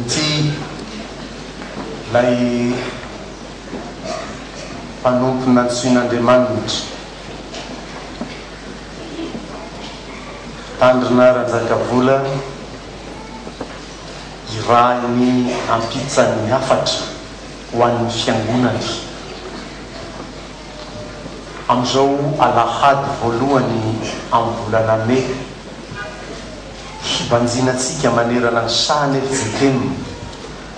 ity lay mpanompona antsoin'Andriamanitra tandrina Ranjakavola irahiny ampitsany hafatra ho an'ny fiangonany amin'izao alahady voalohany amin'ny volana May hibanjinantsika manerana ny sahany efijeteny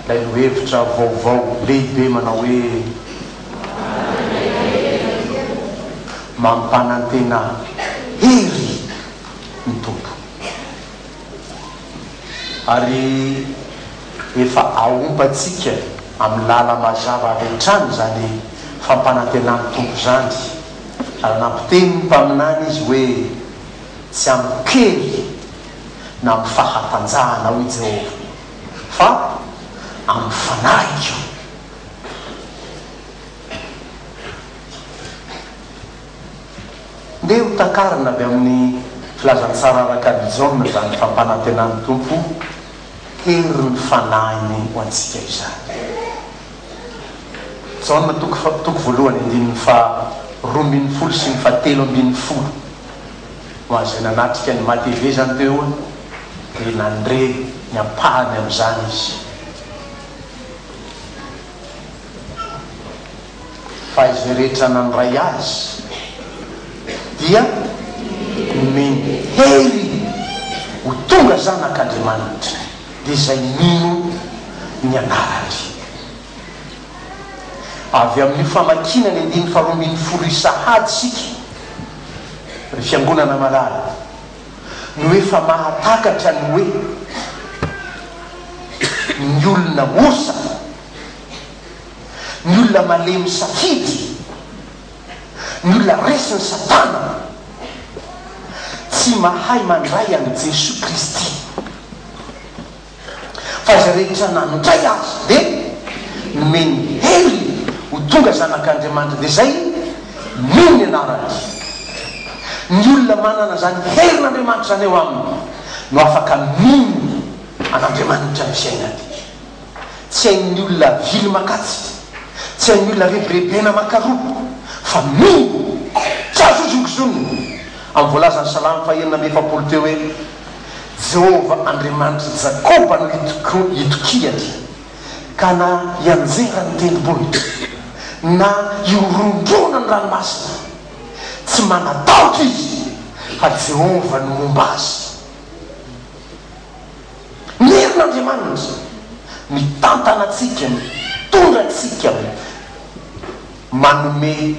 lay lohevitra vaovao lehibe manao hoe mampanantena hery ny tompo ary efa aompatsika amin'ny lala mazava avy hatrany zany fampanantenany tompo zany ary nampiteny ny mpaminany izy hoe tsy amin'ny kely na amin'ny fahatanjahana hoy Jehova fa amin'ny fanahy. Nde ho takarina avy amin'ny filazantsara araka-bijona zany fampanantenany tompo hery ny fanahiny ho antsika izany. Jaona toko voalohany 2:12 sy 7:10 ho azay nanatrika ny mateve zany teo dia nandre ny ampahany amin'izany izy fa izay rehetra nandray azy dia nomeny hery ho tonga zanak'Andriamanitra dia izay mino ny anarany avy amin'ny famakina ny 2:12 Sahady sika ry fiangonana malala no efa mahatakatra ny hoe ny olona osa ny olona malemy safidy ny olona resy ny Satana tsy mahay mandray an'i Jesosy Kristy fa izay rehetra nandray azy dia nomeny hery ho tonga zanak'Andriamanitra dia zay mino ny anarany. Ny olona manana zany herin'Andriamanitra zany eo aminy no afaka mino an'Andriamanitra ny fiainany. Tsy hain'ny olona vily makatsy, tsy hain'ny olona rebirebena makaroa, fa mino tsy azo zongozoniny. Amin'ny voalazan'ny Salamy 1:7 teo hoe Jehova Andriamanitra Jakoba no itokiany ka na ianjerany tendrombohitra na iorondrona ny ranomasina tsy manataotra izy fa Jehova no momba azy. Ny herin'Andriamanitra mitantana atsika, mitondra atsika, manome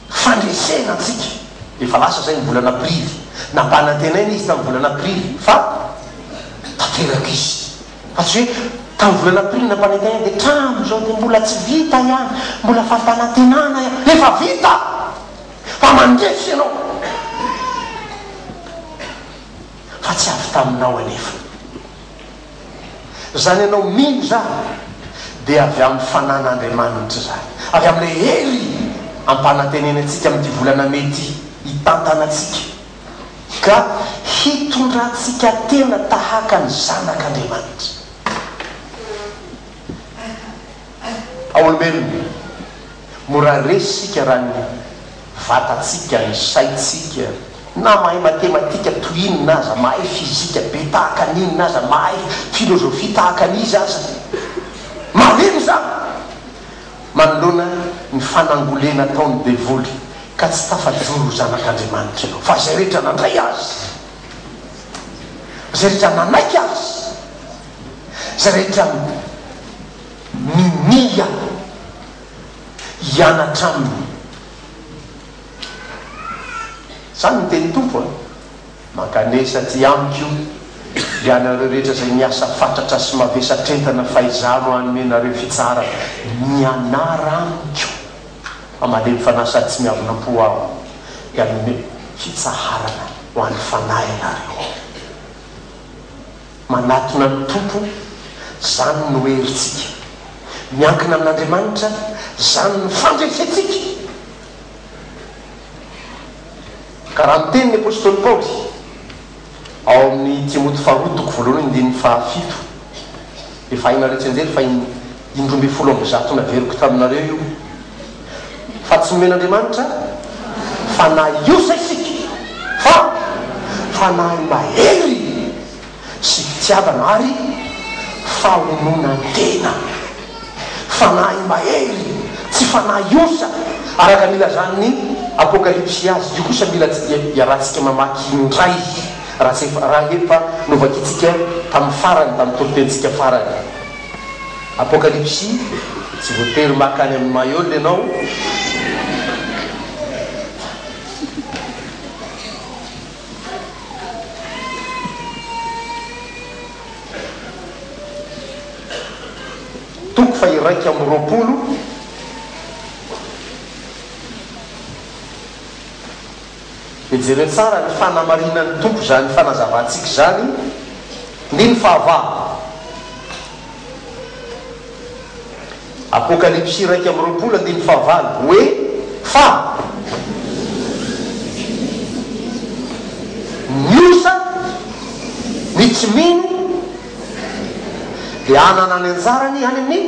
fandresena atsika. Efa lasa zay ny volana Aprily, nampanantenaina izy tamin'ny volana Aprily fa tanteraka izy fa tsy hoe tamin'ny volana Aprily nampanantenaina dia trano zao dia mbola tsy vita ihany, mbola fampanantenana ihany. Efa vita fa mandresy ianao fa tsy avy taminao anefa zany ianao mino zany dia avy amin'ny fanan'Andriamanitra zany, avy amin'ilay hery ampanantenena atsika amin'ity volana mety hitantana atsika ka hitondrantsika tena tahaka ny zanak'Andriamanitra. Aolombelona mora resika raha ny vatatsika, ny saitsika, na mahay matematika tohiny naza, mahay fizika be tahaka an'iny naza, mahay filozofia tahaka an'izy aza, malemy zany manoloana ny fanangolena ataony devoly ka tsy tafajoro zanak'Andriamanitra ianao fa zay rehetra nandray azy, zay rehetra nanaiky azy, zay rehetra minia hianatra aminy. Zany ny teny tompo mankanesa ty amiko ianareo rehetra zay miasa fatratra sy mavesatretana fahaizano anomenareo fitsara mianara amiko fa malemy fanasa tsy miavonam-po aho ianome fitsaharana ho an'ny fanahy anareo. Manatona ny tompo zany no heritsika, miankina amin'Andriamanitra zany ny fandresetsika. Karaha miteny ny apôstôly Paoly ao amin'ny Timoty 2:7 efa haina rehetra anjery fa indroambe folo amby zato naveriko taminareo io fa tsy nomen'andriamanitra fa naiosa isika fa fanahy mahery sy fitiavana ary fahononantena fanahy mahery tsy fanaiosa araka mila zany ny apokalypsy azy io kosa mila iarahantsika mamaky indray raha efa novakitsika tamin'ny farany tamin'ny tolotentsika farany apokalypsy tsy voatery makany amin'ny maioly ianao toko fa iraiky amin'ny roapolo ejere tsara ny fanamarinan'ny tompo zany fanazavatsika zany ny fahavaha apokalypsy raiky amin'ny roapolo andiny fahavalo hoe fa niosa ny tsy mino dia anana ny anjarany any amin'ny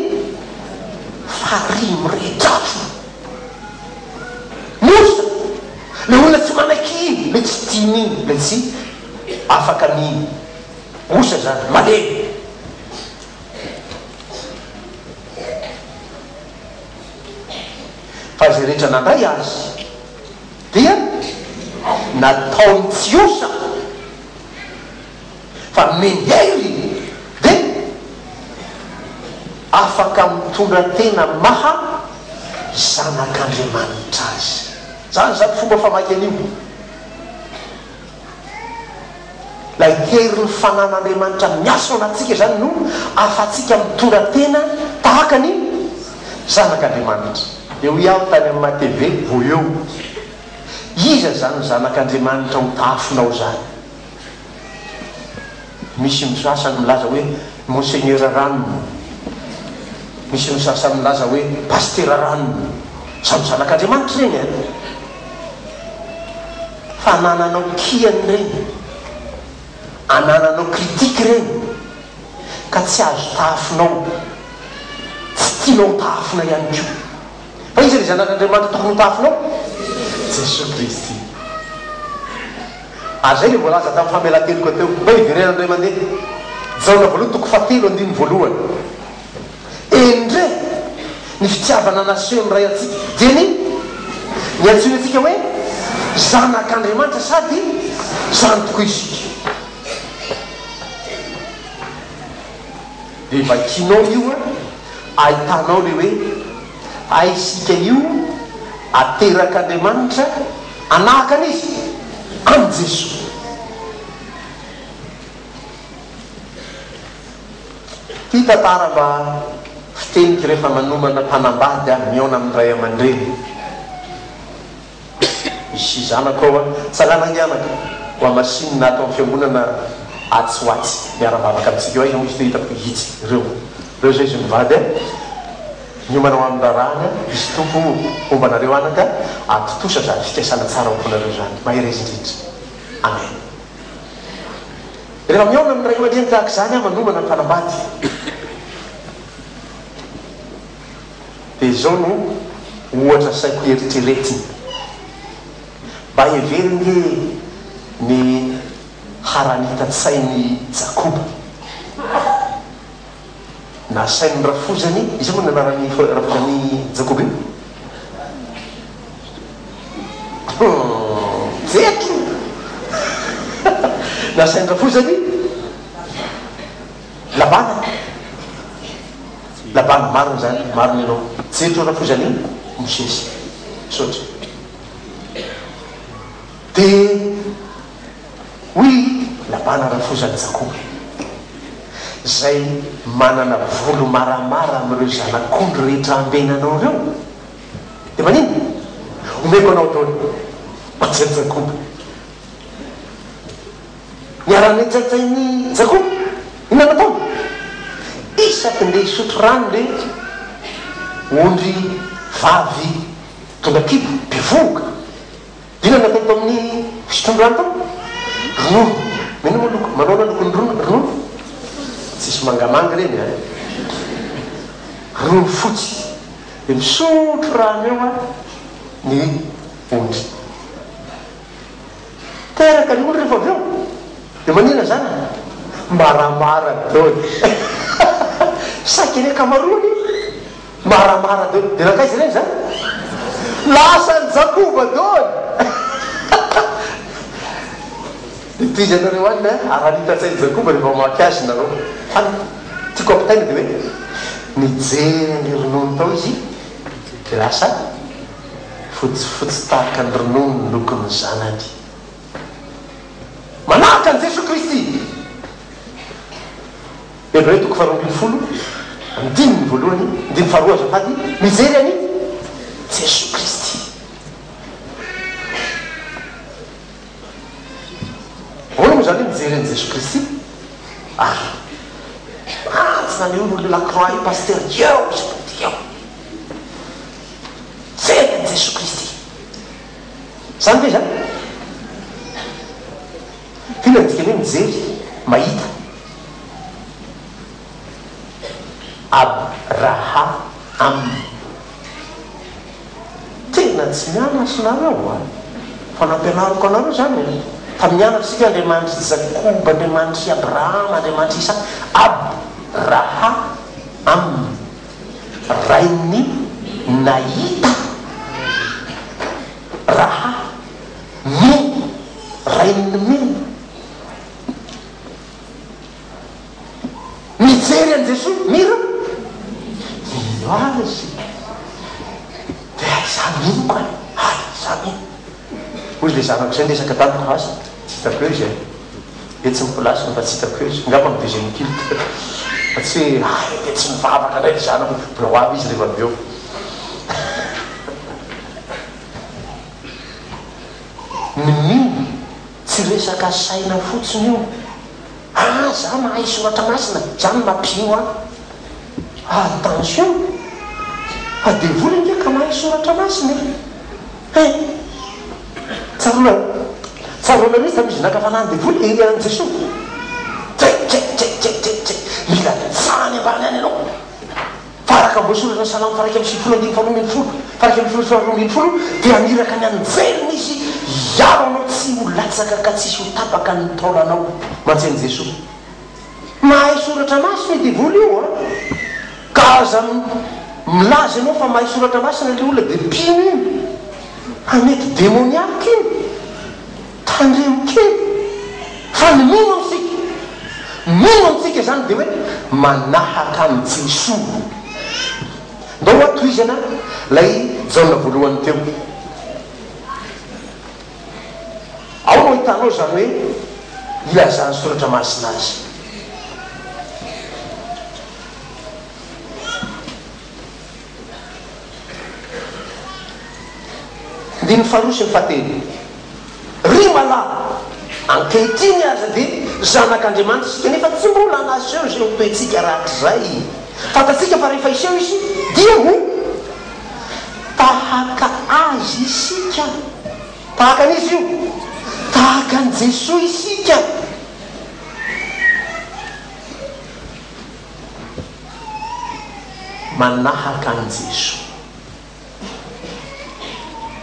farimy rehetratra niosa le olona tsy manaiky iny le tsy tian'iny le tsy afaka miny osa zany malemy fa zay rehetra nandray azy dia nataony tsy osa fa mehery dia afaka mitondra tena maha zanak'andriamanitra azy zany zany fomba famaky an'io la hery ny fanan'andriamanitra miaso anatsika zany no afatsika mitondra tena tahaka ny zanak'andriamanitra eo iaho tany amin'ny mateve vo eo iza zany zanak'andriamanitra ho tafinao zany misy misasany milaza hoe monseigneur ranony misy misasany milaza hoe paster ranony samy zanak'andriamanitra reny a fa anananao kiany reny anananao kritike reny ka tsy azo tafinao tsy tianao tafina ihany ko fa izy le zanak'andriamanitra tokony tafinao jesosy kristy azay le voalaza tamin'ny famelanteloko teo mba iverenandray mandeha jaona voaloha toko fatelo andiny voalohany endre ny fitiavana naseho ny ray atsika dia ny antsoiny atsika hoe zanak'andriamanitra sady zany tokoa isika dia vakinao io a ahitanao le hoe aisika io aterak'andriamanitra anahakany izy amin'ny jesosy ty tantara mba fiteniky rehefa manomana mpanambady a miona amin'ny ray aman-dreny misy zanako ao a tsalanangianaka ho amasiny na atao amin'ny fiangonana atsy ho atsy miaravavaka amitsika eo aiza moa izy te hitako hitsy reo zay izy mivady a niomanao amin'ny rarahana izy tompo ombanareo anaka atotosa zany fikasana tsara omponareo zany maherezy indrindra amen rehefa miona amin'ny ray aman-dreny tahaka zany a manomana ny mpanambady dia zao no ohatra saiko eritreretiny mba heveriny ny haranita-tsainy jakoba na sainy rafozany izy moa nanarany rafozany jakoba io jetro na sainy rafozany labana marina zany marina ianao jetro rafozany mosesy sotra dia hoy labana rafozany jakoba zay manana volo maramara amin'ireo zanak'ondry rehetra ambenanao reo dia manino omeko anao taony majany jakoba niarany jajainy jakoba inana taony isaky nde isotro rano le ondry vavy tondrakibo mpivoka dina natao amin'ny fisotron-drano tao ronono mena moa loko manao na lokony ronono tsisy misy mangamanga reny a rony fotsy de misotro rano eo a ny ondry teraka ny ondry rehefa avy eo de manina zany maramara daony saky any akamaroany maramara daony de nakaizy reny zany lasa ny jakoba daony de toizy anareo any aralitatsay jakoba rehefa makiazy nareo any tiako ampitaina de hoe mijery ny ronono tao izy de lasa fotsifotsy tahaka ny ronono ny lokony zanany manahaka an' Jesosy Kristy Hébreu toko 12 andininy voalohany andiny faharoa azafady mijery any Jesosy Kristy ahoana moa zany hoe mijery any Jesosy Kristy mantsy nany olo Lacroix io pasteur Diao Diao jery any Jesosy Kristy zany ve zany fina dikany hoe mijery mahita Abraham tena tsy mianatra nareo a fa nampianariko anareo zany fa mianatrasika Andriamanitry Jakoba Andriamanitry Abraham Andriamanitry Isaka Abraham rainy nahita raha mi rainy mi mijery an' Jesosy mira ino azy de zany ino koa zany ino ozy le zanako zay ndesaka tamiko azy tsy hitako eo izy etsy mipolasiny fa tsy hitako eo izy ngamba my deuxième culte fa tsy hoe de tsy mivavaka ndray le zanako mbola ho avy izy rehefa avy eo minino tsy resaka saina fotsiny io za mahay soratra masina zany mampio a attention adevoly ndraka mahay soratra masina tsarona misy tamizy nakafanany devoly ery an' Jesosy mila fany ambany any anao faraka mbosoratra salamo faraka amy 7:12 faraka amy 7:12 de aniraka ny anvelona izy iaro anao tsy ho latsaka ka tsisy ho tapaka ny taolanao mantsy Jesosy mahay soratra masina devoly io ka aza milaza anao fa mahay soratra masina le olona de pino iny amety demoniaky iny tandremokely fa ny mino amitsika zany de hoe manahaka am' Jesosy ndao atoizana lay jaona voalohany teo ao no hitanao zany hoe ilazany soratra masina azy ndiny faharosy ny fahatelo ry malala ankehitiny aza de zanak'Andriamanitra sika nefa tsy mbola anaseho zay hotoetsika rahatrizay fatatsika fa rehefa iseho izy dia ho tahaka azy isika tahaka an'izy io tahaka an' Jesosy isika manahaka an' Jesosy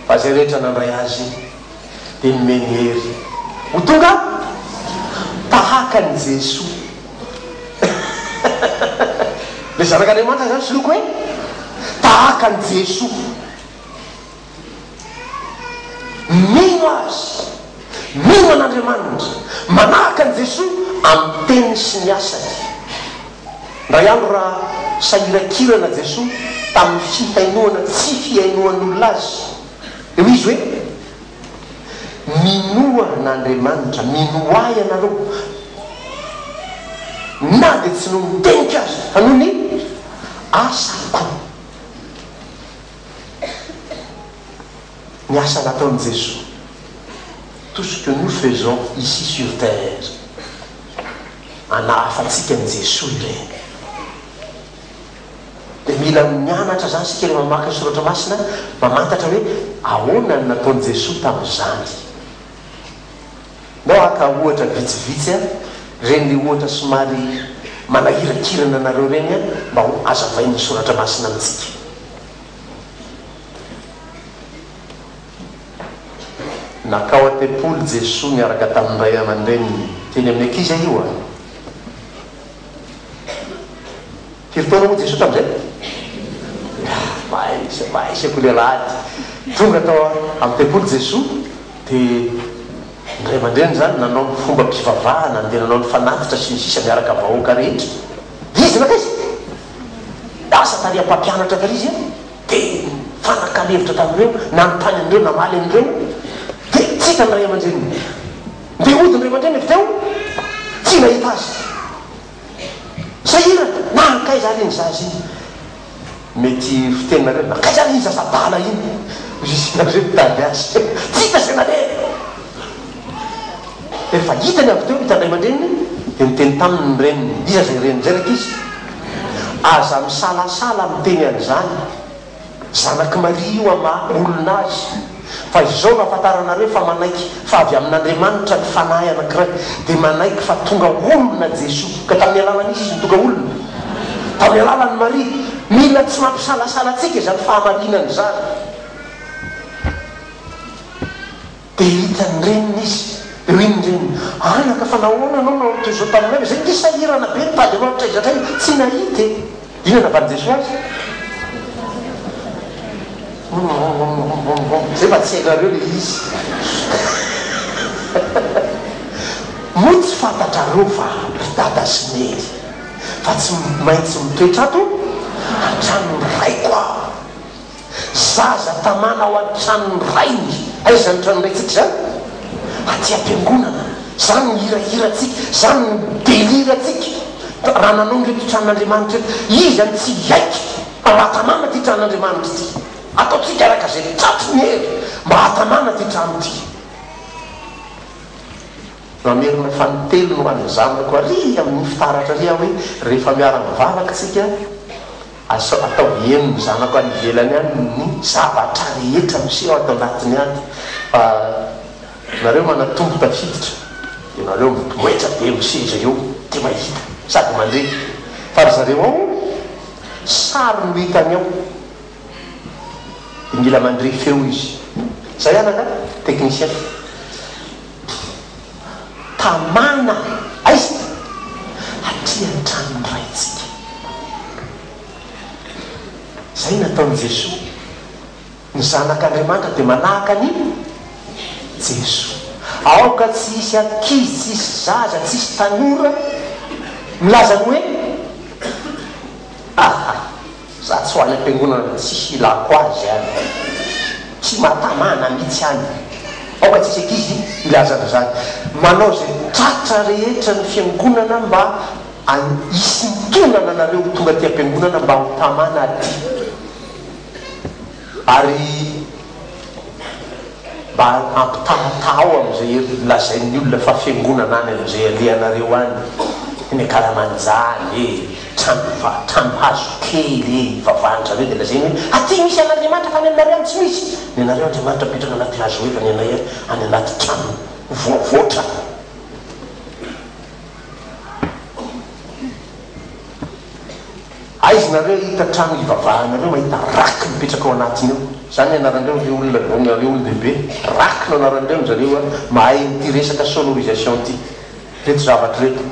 fa zay rehetra nandray azy de nomeny hery ho tonga tahaka an' Jesosy le zanak'Andriamanitra zany sy loko hoe tahaka an' Jesosy mino azy mino an'Andriamanitra manahaka an' Jesosy amin'ny teniny sy ny asany ndra ihany raha sahirakirana Jesosy tamin'ny fihainoana tsy fihainoan'olona azy eo izy hoe minoa n'Andriamanitra minoay anareo na de tsy no mitenika azy fa noho ny asako ny asa nataon'i Jesosy tout ce que nous faisons ici sur terre anahafatsika an' Jesosy ireny de mila mianatra zany sika le mamaky soratra masina mamantatra hoe ahoana ny nataon'i Jesosy tamin'izany ndao aka ohatra vitsivitsy reny le ohatra somary manahirakirana anareo reny mba ho azavain'ny soratra masina amitsika. Nakao atepoly Jesoa miaraka tamin'ny ray aman-dreny teny amin'ny ankizy io a. Firy-taona moa Jesoa tamin'izay? Maisako lelahady. Tonga tao amin'ny tepoly Jesoa dia ny ray aman-dreny zany nanao ny fomba mpivavahana, dia nanao ny fanatitra sy ny sisa miaraka vahoaka rehetra. Izy nakaizy asa tariam-pampianatra kar izy dia fanakalevitra tamin'ireo, nanontany an'ireo, namaly an'ireo, dia tsy hita ny ray aman-dreny. Dia ody ny ray aman-dreny avy teo tsy nahita azy. Sahirana nankaiza ary iny zaza iny. Mety fitenareo nankaiza ary iny zazabala iny. Isinareo mitady azy tsy hita zay naleha. Efa hitany avy teo hitany ray aman-dreny dia miteny taminy ny reniny. Iza zay reniny zay raky izy? Aza misalasala miteny an'izany zanaky Maria io ama-olona azy. Fa izao nafantaranareo fa manaiky fa avy amin'Andriamanitra ny fanahy anankiray, dia manaiky fa tonga olona Jesoa. Ka tamin'ny alalan'izy izy tonga olona, tamin'ny alalan'ny Maria. Mila tsy mampisalasala antsika izany fahamarinany zany. Dia hitany reniny izy. Reniny anaka fa nahoana anao naoto izao taminay zay ny sahirana be ny tady amanitra izatray tsy nahita e. Inona navany Jesoa azy? Zay mba tsy hainareo le izy. Moa tsy fantatrareo fa dada sy nely fa tsy maintsy mitoetra ato an-tranony ray koa. Zaza tamana ao an-tranony rainy. Aiza ny tranony ray tsika zany? Aty am-piangonana zany ny hirahiratsika, zany ny deliratsika. Raha nanao nreto tranon'Andriamanitra eto, izy any tsy haiky mahatamana ty tranon'Andriamanitra ty. Ataotsika araka zay tratry ny hery mahatamana ty trano ty. Namerina fanitelo no an'ny zanako ary amin'ny fitaratra ary hoe rehefa miara-mivavaka tsika atao eno ny zanako any ivelany any ny zavatra rehetra miseho atao anatiny any. Fa nareo manatombo tafiditra dia nareo mitoetra be miseza eo dia mahita sady mandre. Fa ry zareo ao sary no hitany ao dia mila mandre feo izy. Zay anaka teknicien tamana aiza atria ny tranony raitsika. Zay nataony Jesoa. Ny zanak'Andriamanitra dia manahaka ny Jesoa. Aoka tsy hisy ankizy, tsy hisy zaza, tsy hisy tanora milaza ny hoe za tsy ho any am-piangonana tsy hilako azy any, tsy mahatamana mihitsy any. Aoka tsy hisy ankizy milazana zany. Manao zay tratra rehetra ny fiangonana mba hisintonana anareo tonga ty am-piangonana mba ho tamana aty. Ary mba ampitahatao am'izay lazain'ny olona fa fiangonana any am'izay alehanareo any. Ny karamanjany trano hazo kely vavandrareo dia lazainy hoe aty misy an'Andriamanitra fa ny anareo any tsy misy. Ny anareo Andriamanitra mipetraka anaty hazo hoe fa ny anay any anaty trano voavoatra. Aizinareo hita trano ivavahanareo mahita raky mipetraka ao anatiny eo. Zany anarandreo le olon-dehibe raky no anarandreo zareo mahay ty resaka sonorisation ty. Reto zavatra reto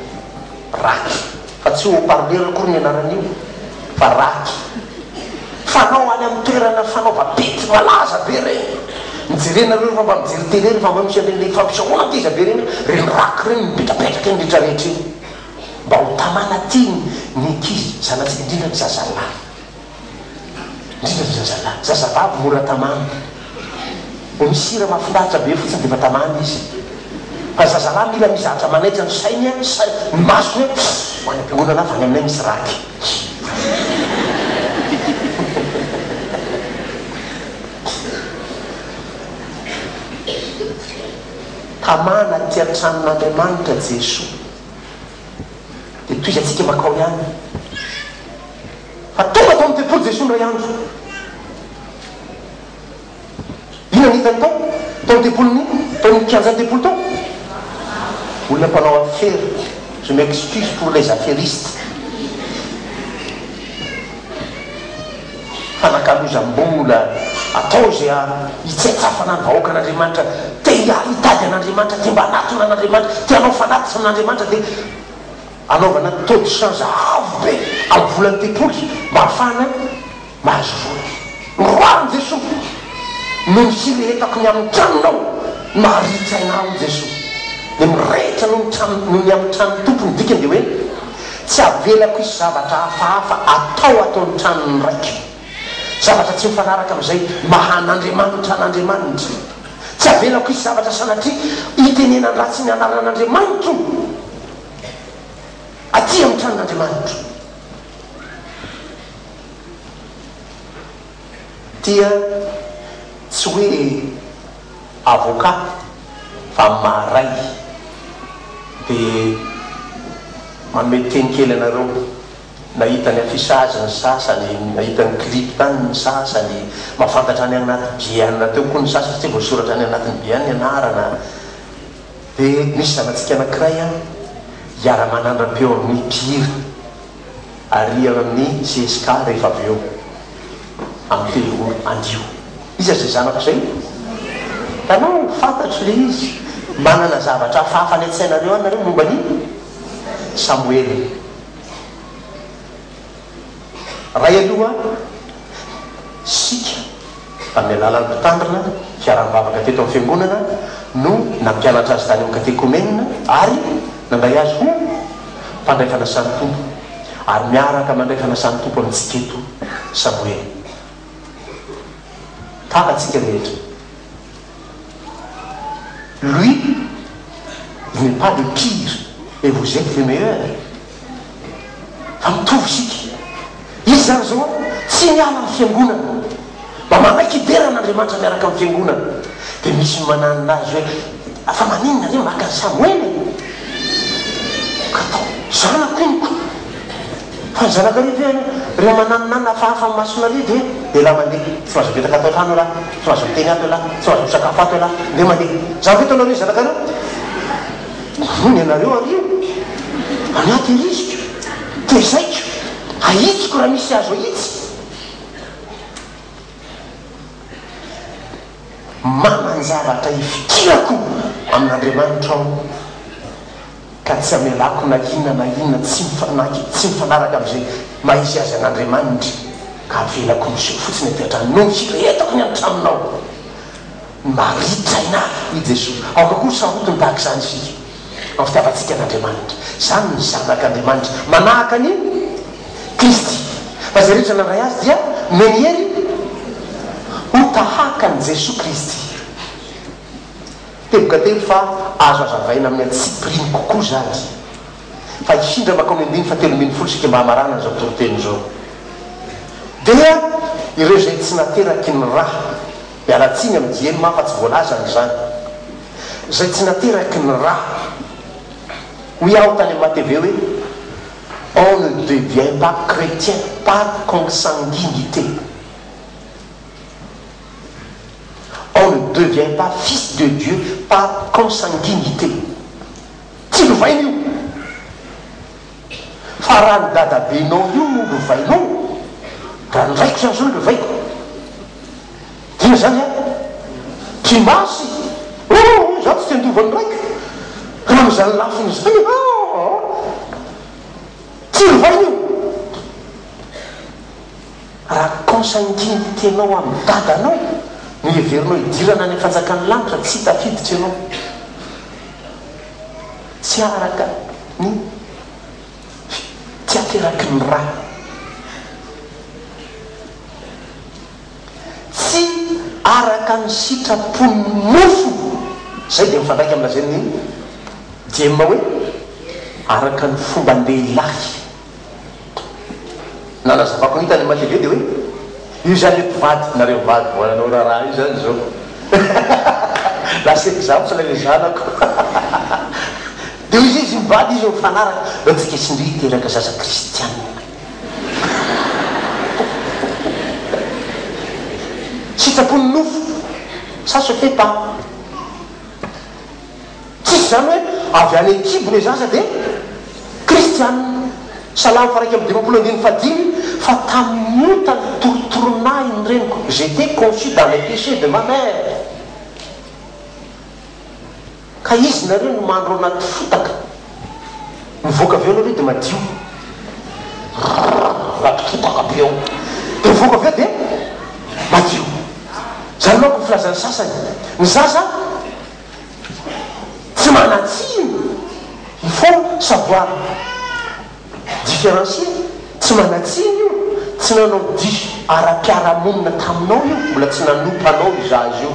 raky fa tsy haut-parleur akory ny anaran'io fa raky. Fanao any amin'ny toerana fanaova-pety malaza be reny. Mijerenareo rehefa mba mijery tele rehefa manosy an'ireny fampisahoana antiza be reny raky reny mipetrapetraka eny rehetrarehetra iny mba ho tamana tiny ny ankizy zanatsika indrindra ny zazalahy. Indrindra ny zazalahy, zazavavy mora tamana. Misy raha mahafinaritra be fotsiny dia efa tamana izy. Fa zazalahy mila mizatra manaitra ny sainy ny maso hoe ho any am-piangonana fa any aminay misy raky. Tamana ty an-tranon'Andriamanitra Jesoa dia toy izy atsika makao ihany. Fa tonga tao amin'ny tepoly Jesoa ray andro. Inona nitany tao? Tao amin'ny tepoliny, tao amin'ny kianjan'ny tepoly tao olona mpanao affaire. Je m'excuse pour les affairistes. fakalozam-bola atao zay hitsetsafanany vahoakan'andriamanitra te hitady an'andriamanitra te mba anatona an'andriamanitra te anao fanatitra amin'andriamanitra dia anaovana taux de change avo be amin'ny volany tepoly mba hafana mahazo vola roariny jesosy no misirehetako ny amin'ny tranonao maharitsainao jesosy dia mirehetra no ny amin'ny tranony tompony dikany dia hoe tsy avelako isy zavatra hafahafa ataon'ny tranony raiky zavatra tsy mifanaraka amin'izay mahan'andriamanitra n'andriamanitra tsy avelako isy zavatra sanatria hitenenany ratsy ny anaran'andriamanitra aty amin'ny tranon'andriamanitra tia tsy hoe avocat fa maharay dia manome tenikely anareo nahitany afisazany sasany nahitany clip tany ny sasany mahafantatra any anaty bianina teo koa ny sasany tsy voasoratra any anatin'ny bianiny anarana dia misy zanatsika anankiray a hiara-manandram-peo amin'ny mpihira ary amin'ny CSK rehefa avy eo amin'ny telo andio izy zay zanako zay tanao fantatro le izy manana zavatra hafahafa ny antsainareo anareo momba ny Samuel ray aloha sika amin'ny alalan'ny mpitandrina fiaraham-bavaka teto amin'ny fiangonana no nampianatra azy tany amin'ny katekomenina ary nandray azy ho mpandray fanasan'ny tompo ary miaraka mandray fanasan'ny tompo amintsika eto Samuel tahatsika rehetra lui il n'est pas le pire et vous êtes le meilleur fa mitovy sika izy zany zao tsy miala amin'ny fiangonana mba manaiky ideran'andriamanitra miaraka amin'ny fiangonana dia misy mananina azy hoe afa maninona re maka ny Samuel ka atao zanakoniko fa ny zanakarive reo mananonana hafahafa amin'ny masona ridy dia la mandeha tsy mahazo betaka atao trano lahy tsy mahazo miteny ato lahy tsy mahazo misakafo ato lahy nde mandeha zany ko tanao zanakareo ny anareo ario anaty risiko tezaiko ahitsiko raha misy azo ahitsy mananjavatra ifikirako amin'andriamanitra ao ka tsy amelako na inona na inona tsy mifanaraka amin'izay mahisy azy an'andriamanitra ka avelako miseho fotsiny ateatrany no misirehetako ny antraminao maritra i Jesosy aoka koa sarotiny tahaka izany isika amin'ny fitiavantsika an'andriamanitra zany ny zanak'andriamanitra manahaka ny Kristy fa zay rehetra nandray azy dia meniery ho tahaka ny Jesosy Kristy teboka telo fa azo azavaina amin'ny atsipiriny kokoa zany fa ifindra makao amin'ny 17 sika mba hamarana zao toriteny zao dia ireo zay tsy nateraky ny raha mialatsiny amin'ny dieny ma fa tsy voalazany zany zay tsy nateraky ny raha oui aho tany amin'ny matv hoe on ne devient pas chrétien par consanguinité on ne devient pas fils de Dieu par consanguinité tsy lovaina io fa raha ny dadabenao io no lovainao raha ndraiko zany zao lovaiko dina zany a primasy za tsy tendovany raiky raha mizany lafiny zany tsy lovaina io raha consanguiniténao amin'ny dadanao ny heverinao hidirana any fanjakany lanitra tsy tafiditra ianao tsy araka ny tsy ateraky ny raha tsy araka ny sitrapony mofo zay dia mifandraiky amin'azay ny diemma hoe araka ny fomba ndehilahy nanazavako hitany matv dia hoe io zany hoe mpivady nareo vady voananao raharaha io zany zao lasety zavatra la le zanako dia izy mivady izy mifanaraka atsika sindry hiteraka zaza kristianina sitrapony nofo ça se fait pas tsisy zany hoe avy any ekibo le zaza dia kristianina salamo fa raiky amin'ny 25 fa tamin'io tany torotoronahy ny reniko j'étais conçu dans le péché de ma mère ka izy nareo no mandro anaty fotaka mivoaka avy eo nareo de madio anaty fotaka be eo de mivoaka avy eo de madio zany manko filazany sasany ny sasa tsy manatsiny il faut savoir différencier tsy manatsiny io tsy nanao diso ara-piaramonina taminao io mbola tsy nanompanao iza azy io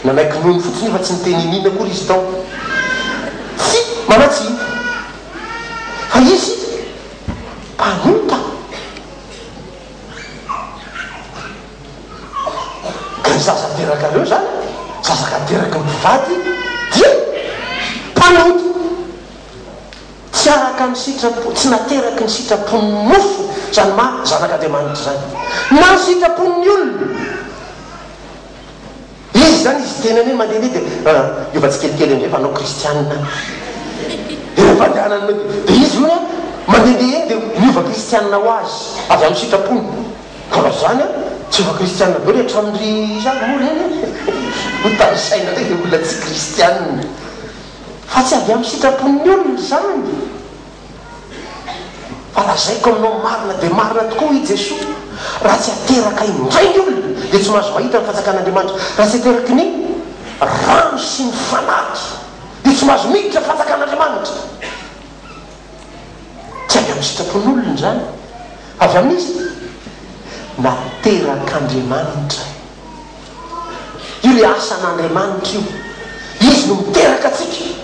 nanaiky nono fotsiny fa tsy niteninina kory izy tao tsy manatsiny fa izy mpanota ka ny zaza teraka reo zany zazaka teraka mpivady dia mpanota tsy araka ny sitrapo tsy nateraky ny sitrapony mofo zany ma zanak'Andriamanitra zany na ny sitrapony olona izy zany izy tenany hoe mandeha de efa tsy kelikely amizay fa anao kristianina efa-pandehanany de izy io mandehandeha eny de miova kristianina ho azy avy amin'ny sitrapony karaha zany a tsy ova kristianina be rehetra amindry zany moa reny ho tanisaina ndraiky de olona tsy kristianina fa tsy avy amin'ny sitrapony olona zany fa lazaiko aminao marina de marina tokoa i Jesosy raha tsy ateraka indray ny olona de tsy mahazo mahita ny fanjakan'Andriamanitra raha tsy ateraky ny rano sy ny fanaky de tsy mahazo miditra fanjakan'Andriamanitra tsy avy amin'ny sitrapon'olona zany avy amin'izy naterak'Andriamanitra io le asan'Andriamanitra io izy no miteraka atsika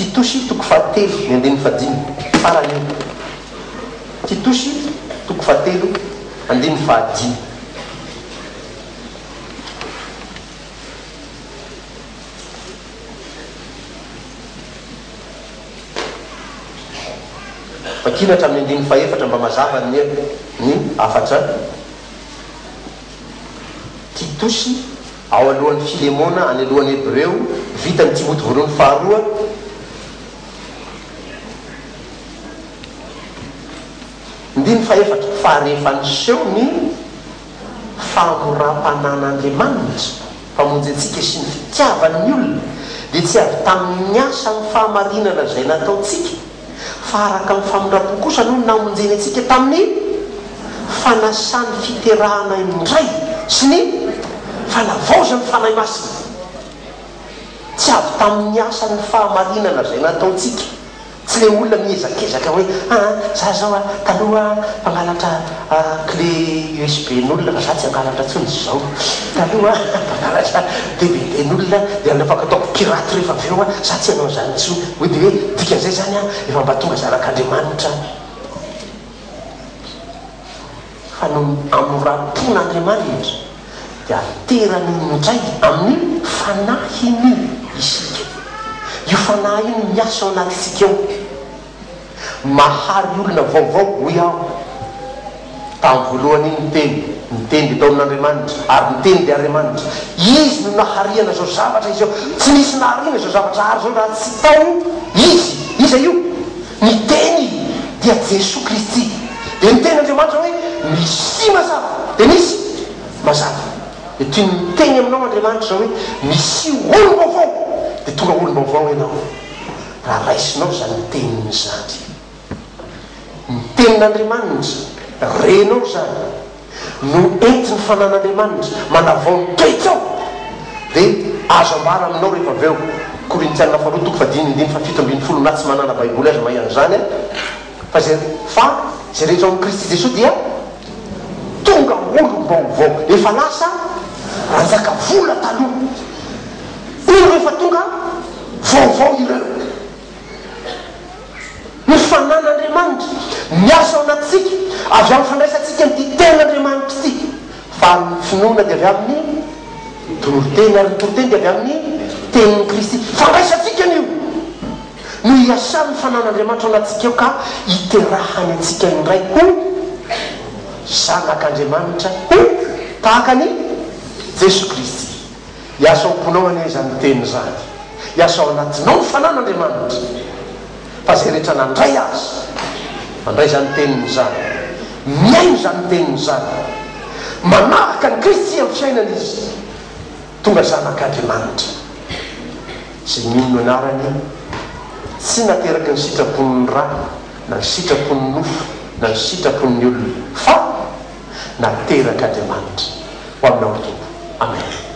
Titosy toko fahatelo ny andininy fahadimy farany io Titosy toko fahatelo andininy fahadimy fakinatra amin'ny andininy faefatra mba mazava ny afatra Titosy ao alohan'ny Filemona any alohan'ny Hebreo vita ny Timoty voalohany faharoa ndiny faefatra faharehefa niseho ny famoram-panan'Andriamanitra famonjy antsika sy ny fitiavan'ny olona dia tsy avy tamin'ny asa ny fahamarinana izay nataontsika fa araka ny famonram-po kosa no namonjeny antsika tamin'ny fanasany fiterahana indray sy ny fanavaozany fanahy masina tsy avy tamin'ny asa ny fahamarinana izay nataontsika tsy le olona miezakezaka hoe za zao taloha mpangalatra clé USB n'olona fa za tsy angalatra tsony zao taloha mpangalatra DVD n'olona de afaka ataoko pirate rehefa avy eo za tsy anao zany tso hoe de hoe dikan'izay zany efa mba tonga zanak'Andriamanitra fa no amoram-pon'Andriamanitra de aterany indray amin'ny fanahiny isika io fanahy iny miasa ao anatytsika eo mahary olona vaovao hoy aho tamin'ny voalohany iny miteny de tao amin'Andriamanitra ary miteny de Andriamanitra izy no nahariana zao zavatra izy eo tsy nisy nahariana zao zavatra ary zao raha tsy tao izy iza io miteny dia Jesosy Kristy de miteny Andriamanitra hoe misy mazava de misy mazava de toy ny miteny aminao Andriamanitra zao hoe misy olo vaovao de tonga olo vaovao ianao raha raisinao zany miteniny zany mitenin'Andriamanitra renao zany no entiny fanan'Andriamanitra manavao ny toetrao de azo ambara aminao rehefa avy eo Korintianina faharoa toko fadimy indimy fafito ambin'ny folo na tsy manana baiboly azy mahiany zany fa zay rehetra ao Kristy Jesosy dia tonga olo vaovao efa lasa ranjaka vola taloha olo rehefa tonga vaovao ireo ny fanan'Andriamanitra miasa ao anatsika avy amin'ny fandraisantsika ny ten'Andriamanitra ity fa ny finoana dia avy amin'ny toriteny ary ny toriteny dia avy amin'ny tenin'ny Kristy fandraisantsika an'io no iasan'ny fanan'Andriamanitra ao anatsika eo ka iterahany antsika indray ho zanak'Andriamanitra ho tahaka ny Jesosy Kristy iasa ao amponao anie zany teny zany iasa ao anatinao ny fanan'Andriamanitra fa zay rehetra nandray azy mandray zany teniny zany miaino zany teniny zany manaraka ny Kristy amin'ny fiainana izy tonga zanak'Andriamanitra zay mino anarany tsy nateraky ny sitrapon'ny ra na ny sitrapon'ny nofo na ny sitrapon'ny olona fa naterak'Andriamanitra ho aminao tompo amen.